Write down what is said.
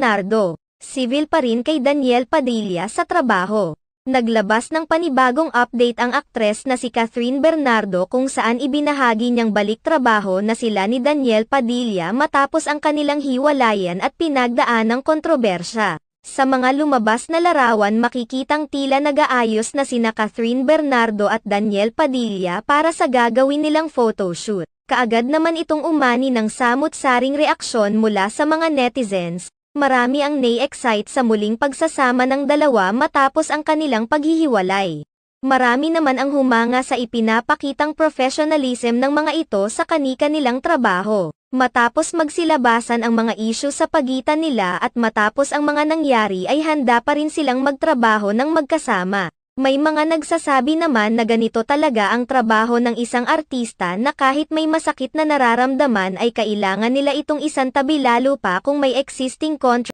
Bernardo. Civil pa rin kay Daniel Padilla sa trabaho. Naglabas ng panibagong update ang aktres na si Catherine Bernardo kung saan ibinahagi niyang balik trabaho na sila ni Daniel Padilla matapos ang kanilang hiwalayan at pinagdaan ng kontrobersya. Sa mga lumabas na larawan makikitang tila nag-aayos na sina Catherine Bernardo at Daniel Padilla para sa gagawin nilang photoshoot. Kaagad naman itong umani ng samut-saring reaksyon mula sa mga netizens. Marami ang na-excite sa muling pagsasama ng dalawa matapos ang kanilang paghihiwalay. Marami naman ang humanga sa ipinapakitang professionalism ng mga ito sa kani-kanilang trabaho. Matapos magsilabasan ang mga isyu sa pagitan nila at matapos ang mga nangyari ay handa pa rin silang magtrabaho ng magkasama. May mga nagsasabi naman na ganito talaga ang trabaho ng isang artista na kahit may masakit na nararamdaman ay kailangan nila itong isantabi lalo pa kung may existing contract.